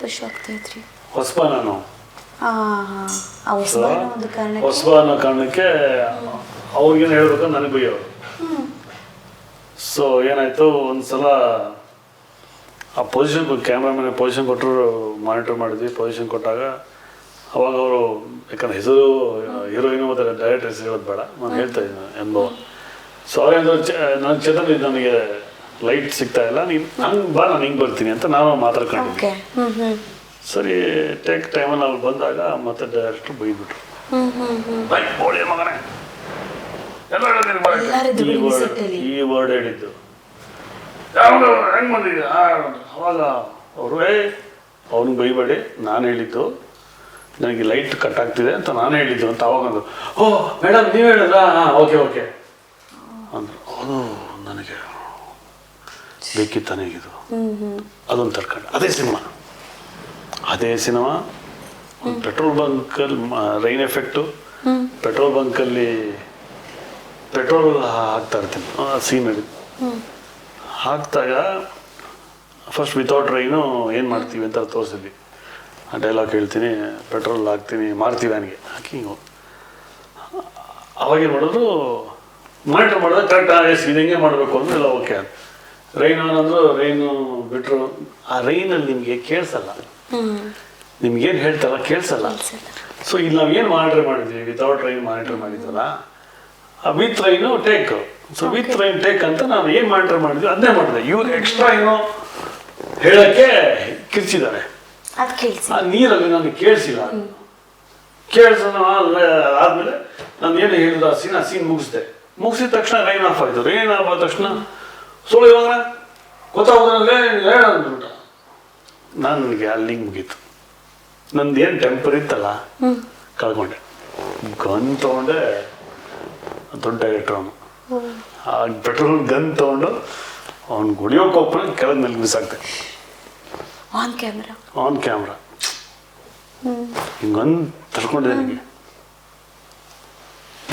ಎಷ್ಟು ವರ್ಷ ಆಗ್ತಾ ಇದ್ರಿ? ಹೊಸಬ ನಾನು. ಹೊಸಬ ಅನ್ನೋ ಕಾರಣಕ್ಕೆ ಅವ್ರಿಗೇನು ಹೇಳ್ಬೇಕು ನನಗೆ ಬೈಯೋರು. ಸೊ ಏನಾಯ್ತು, ಒಂದ್ಸಲ ಆ ಪೊಸಿಷನ್ ಕ್ಯಾಮ್ರಾಮನ್ ಪೊಸಿಷನ್ ಕೊಟ್ಟರು, ಮಾನಿಟರ್ ಮಾಡಿದ್ವಿ. ಪೊಸಿಷನ್ ಕೊಟ್ಟಾಗ ಅವಾಗ ಅವರು, ಯಾಕಂದ್ರೆ ಹೆಸರು ಹೀರೋಯಿನ್ ಮತ್ತು ಡೈರೆಕ್ಟ್ ಹೆಸರು ಹೇಳೋದು ಬೇಡ, ನಾನು ಹೇಳ್ತಾ ಇದ್ದೀನಿ ಅನುಭವ. ಸೊ ಅವ್ರು ಅಂದ್ರೆ ನಾನು ಚೇತನ್ ನನಗೆ ಲೈಟ್ ಸಿಗ್ತಾ ಇಲ್ಲ, ನೀನು ಹಂಗೆ ಬಾ, ನಾನು ಹಿಂಗೆ ಬರ್ತೀನಿ ಅಂತ ನಾವು ಮಾತಾಡ್ಕೊಂಡಿದ್ವಿ. ಸರಿ ಟೇಕ್ ಟೈಮಲ್ಲಿ ಅವ್ರು ಬಂದಾಗ ಮತ್ತೆ ಡೈರೆಕ್ಟ್ರು ಬೈದ್ಬಿಟ್ರು, ಬೈಕ್ ಬೋಳಿ ಮಗನೇ ಎಲ್ಲ ಈ ವರ್ಡ್ ಹೇಳಿದ್ದು. ಹೆಂಗೆ ಬಂದಿದ್ದೆ ಅವಾಗ ಅವರು, ಅವ್ನಿಗೆ ಬೈಬೇಡಿ, ನಾನು ಹೇಳಿದ್ದು, ನನಗೆ ಲೈಟ್ ಕಟ್ ಆಗ್ತಿದೆ ಅಂತ ನಾನು ಹೇಳಿದ್ದು ಅಂತ. ಅವಾಗ ಅಂದರು, ಓ ಮೇಡಮ್ ನೀವು ಹೇಳಿದ್ರಾ, ಹಾಂ ಓಕೆ ಓಕೆ ಅಂದರು. ಅದು ನನಗೆ ಬೇಕಿತ್ತಾನೆ ಇದು, ಅದೊಂದು ತಡ್ಕೊಂಡು ಅದೇ ಸಿನಿಮಾ ಒಂದು ಪೆಟ್ರೋಲ್ ಬಂಕಲ್ಲಿ ರೈನ್ ಎಫೆಕ್ಟು, ಪೆಟ್ರೋಲ್ ಬಂಕಲ್ಲಿ ಪೆಟ್ರೋಲ್ ಹಾಕ್ತಾ ಇರ್ತೀನಿ, ಸೀನ್ ನಡೀತು. ಹಾಕಿದಾಗ ಫಸ್ಟ್ ವಿತೌಟ್ ರೈನು ಏನು ಮಾಡ್ತೀವಿ ಅಂತ ತೋರಿಸಿದ್ವಿ. ಆ ಡೈಲಾಗ್ ಹೇಳ್ತೀನಿ, ಪೆಟ್ರೋಲ್ ಹಾಕ್ತೀನಿ, ಮಾರ್ತೀವಿ ನನಗೆ ಹಾಕಿ ಹಿಂಗೆ. ಅವಾಗೇನು ಮಾಡೋದು, ಮಾನಿಟರ್ ಮಾಡಿದಾಗ ಕರೆಕ್ಟ್ ಎಷ್ಟು ಇದು ಹೆಂಗೆ ಮಾಡಬೇಕು ಅಂದ್ರೆ ಎಲ್ಲ ಓಕೆ ಅಂತ. ರೈನ್ ಅಂದರು, ರೈನು ಬಿಟ್ಟರು. ಆ ರೈನಲ್ಲಿ ನಿಮಗೆ ಕೇಳಿಸಲ್ಲ, ನಿಮ್ಗೇನು ಹೇಳ್ತಾರ ಕೇಳಿಸಲ್ಲ. ಸೊ ಇಲ್ಲಿ ನಾವು ಏನು ಮಾನಿಟರ್ ಮಾಡಿದ್ವಿ, ವಿತೌಟ್ ರೈನ್ ಮಾನಿಟರ್ ಮಾಡಿದ್ವಲ್ಲ, ಆ with rain take. So with rain take ಅಂತ ನಾವು ಏನು ಮಾನಿಟರ್ ಮಾಡಿದ್ವಿ ಅದನ್ನೇ ಮಾಡಿದೆ. ಇವ್ರು ಎಕ್ಸ್ಟ್ರಾ ಏನೋ ಹೇಳೋಕ್ಕೆ ಕಿರ್ಚಿದ್ದಾರೆ, ಆ ನೀರಲ್ಲಿ ನನಗೆ ಕೇಳಿಸಿಲ್ಲ. ಆದ್ಮೇಲೆ ನಾನು ಏನು ಹೇಳಿದ್ರು ಆ ಸೀನ್ ಮುಗಿಸಿದ ತಕ್ಷಣ ರೈನ್ ಆಫ್ ಆಯಿತು. ರೈನ್ ಆಫ್ ಆದ ತಕ್ಷಣ ಸೋಳು ಇವಾಗ ಗೊತ್ತಾಗೋದ್ರಲ್ಲೇ ಅಂದ್ಬಿಟ್ಟ. ನನಗೆ ಅಲ್ಲಿಗೆ ಮುಗೀತು. ನಂದು ಏನು ಟೆಂಪರ್ ಇತ್ತಲ್ಲ ಕಳ್ಕೊಂಡೆ. ಗನ್ ತೊಗೊಂಡೆ, ದೊಡ್ಡ ಡೈರೆಕ್ಟರ್ ಅವನು. ಆ ಪೆಟ್ರೋಲ್ ಗನ್ ತೊಗೊಂಡು ಅವ್ನು ಗುಡಿಯೋಕೊಪ್ಪನ ಕೆಳಗೆ ನಲ್ಲಿ ಬಿಸಾಕ್ತೆ ಆನ್ ಕ್ಯಾಮ್ರಾ. ಹಿಂಗೊಂದು ತಡ್ಕೊಂಡಿದ್ದೆ ನನಗೆ.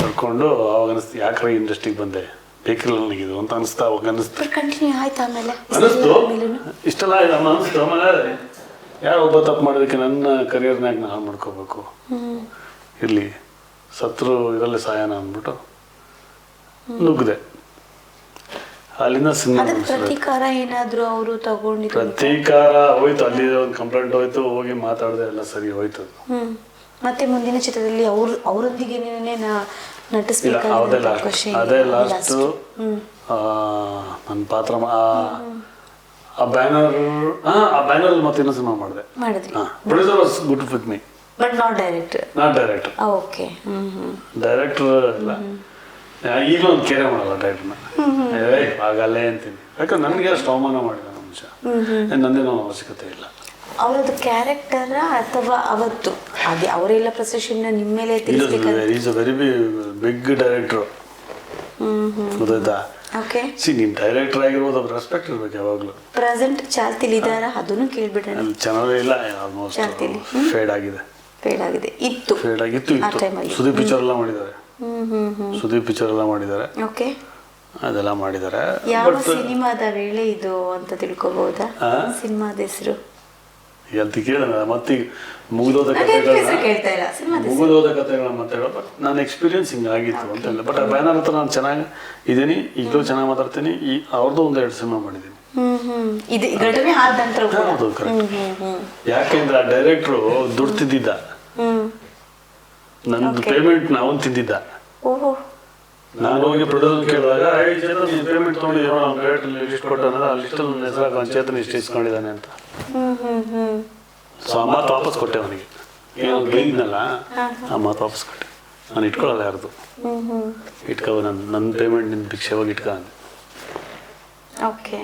ತಡ್ಕೊಂಡು ಅವಾಗ ಅನಿಸ್ತು, ಯಾಕ್ರೆ ಇಂಡಸ್ಟ್ರಿಗೆ ಬಂದೆ, ಬೇಕಿರಲ್ಲ ನನಗಿದು ಅಂತ ಅನಿಸ್ತಾ. ಅವಾಗ ಅನಿಸ್ತು ಇಷ್ಟೆಲ್ಲ ಅನಿಸ್ತು. ಆಮೇಲೆ ಯಾರೋ ಒಬ್ಬ ತಪ್ಪು ಮಾಡೋದಕ್ಕೆ ನನ್ನ ಕರಿಯರ್ನಾಗ ನಾನು ಹಾಳು ಮಾಡ್ಕೋಬೇಕು, ಇರಲಿ ಸತ್ರು ಇದರಲ್ಲಿ ಸಾಯನ ಅಂದ್ಬಿಟ್ಟು ನುಗ್ಗಿದೆ. ಅಲ್ಲಿಂದ ಸಿನಿಮಾ ಪ್ರತೀಕಾರ ಏನಾದ್ರು ಅವರು ತಗೊಂಡಿದ್ರು? ಪ್ರತೀಕಾರ ಹೋಯ್ತು, ಅಲ್ಲಿ ಒಂದು ಕಂಪ್ಲೇಂಟ್ ಹೋಯ್ತು, ಹೋಗಿ ಮಾತಾಡಿದೆ, ಎಲ್ಲ ಸರಿ ಹೋಯ್ತು. ಮತ್ತೆ ಮುಂದಿನ ಚಿತ್ರದಲ್ಲಿ ಅವರೊಂದಿಗೆ ನಟಿಸ್ಬೇಕು? ಅದೇ ಲಾಸ್ಟ್ ನನ್ನ ಪಾತ್ರ. ಆ ಬ್ಯಾನರ್ ಮತ್ತೆ ಇನ್ನೊಂದು ಸಿನಿಮಾ ಮಾಡಿದೆ. Producer was good with me, but not director. Okay. Director ಇಲ್ಲ, ಈಗಲೂ ಒಂದು ಕೇರೆ ಮಾಡಲ್ಲ ಡೈರೆಕ್ಟರ್ನ. ಆಗಲ್ಲೇ ಅಂತೀನಿ, ಯಾಕಂದ್ರೆ ನನಗೆ ಅಷ್ಟು ಅವಮಾನ ಮಾಡಿದ ಮನುಷ್ಯ, ನಂದೇನೋ ಅವಶ್ಯಕತೆ ಇಲ್ಲ. ಅವರದ್ದು ಕ್ಯಾರೆಕ್ಟರ ಅಥವಾ ಅವತ್ತು ಅದೇ ಅವರೆಲ್ಲ ಪ್ರೊಸೆಷನ್ ನಿಮ್ಮ ಮೇಲೆ ಈಸ್ ಅ ವೆರಿ ಬಿಗ್ ಡೈರೆಕ್ಟ್ರು, ಗೊತ್ತಾಯ್ತಾ? ಓಕೆ. ನೀನು ಡೈರೆಕ್ಟರ್ ಆಗಿರ್ಬೋದು, ಅವ್ರ ರೆಸ್ಪೆಕ್ಟ್ ಇರ್ಬೇಕು ಯಾವಾಗಲೂ. ಪ್ರೆಸೆಂಟ್ ಚಾಲ್ತಿಲಿ ಇದ್ದಾರ? ಅದನ್ನು ಕೇಳ್ಬಿಡೋಣ. ಚೆನ್ನಾಗೇ ಇಲ್ಲ, ಆಲ್ಮೋಸ್ಟ್ ಫೇಡ್ ಆಗಿದೆ. ಇತ್ತು ಸುದೀಪ್ ಪಿಕ್ಚರ್ ಎಲ್ಲ ಮಾಡಿದ್ದಾರೆ. ಓಕೆ. ಅದೆಲ್ಲ ಮಾಡಿದ್ದಾರೆ. ಯಾವ ಸಿನಿಮಾದ ವೇಳೆ ಇದು ಅಂತ ತಿಳ್ಕೊಬಹುದಾ? ಸಿನಿಮಾದ ಹೆಸರು ಅಂತ ಕೇಳೋಣ. ಮತ್ತೀಗ ಮುಗಿದೋದ ಕಥೆಗಳನ್ನ ಮಾತಾಡೋ. ಬಟ್ ನನ್ನ ಎಕ್ಸ್ಪೀರಿಯನ್ಸ್ ಹಿಂಗಾಗಿತ್ತು ಅಂತ ಇಲ್ಲ. ಬಟ್ ಆ ಬ್ಯಾನರ್ ಹತ್ರ ನಾನು ಚೆನ್ನಾಗಿ ಇದ್ದೀನಿ, ಈಗಲೂ ಚೆನ್ನಾಗಿ ಮಾತಾಡ್ತೀನಿ. ಅವ್ರದ್ದು 1-2 ಸಿನಿಮಾ ಮಾಡಿದ್ದೀನಿ. ಹೌದು, ಕರೆಕ್ಟ್. ಯಾಕೆಂದ್ರೆ ಆ ಡೈರೆಕ್ಟ್ರು ದುಡ್ಡು ತಿಂದಿದ್ದ, ನಂದು ಪೇಮೆಂಟ್ ನಾವು ತಿಂದಿದ್ದ. ನಾನು ಹೋಗಿ ಪ್ರೊಡ್ಯೂಸರ್ ಕೇಳಿದಾಗ, ನೀನು ಪೇಮೆಂಟ್ ತೊಗೊಂಡಿದ್ದೀರೋ, ನಮ್ಮ ಡೈರೆಕ್ಟರ್ ಲಿಸ್ಟ್ ಕೊಟ್ಟಾನಲ್ಲ, ಆ ಲಿಸ್ಟಲ್ಲಿ ನನ್ನ ಹೆಸರಾಗ ಚೇತನ್ ಇಷ್ಟು ಇಸ್ಕೊಂಡಿದ್ದಾನೆ ಅಂತ. ಸೊ ಆ ಮಾತು ವಾಪಸ್ ಕೊಟ್ಟೆ ಅವನಿಗೆ. ಏನು ಬೈದ್ನಲ್ಲ, ಆ ಮಾತು ವಾಪಸ್ ಕೊಟ್ಟೆ. ನಾನು ಇಟ್ಕೊಳ್ಳಲ್ಲ ಯಾರ್ದು, ಇಟ್ಕೋ ನನ್ನ ಪೇಮೆಂಟ್ ನಿನ್ನ ಭಿಕ್ಷೆ ಹೋಗಿ ಇಟ್ಕೊ ಅಂದೆ. ಓಕೆ.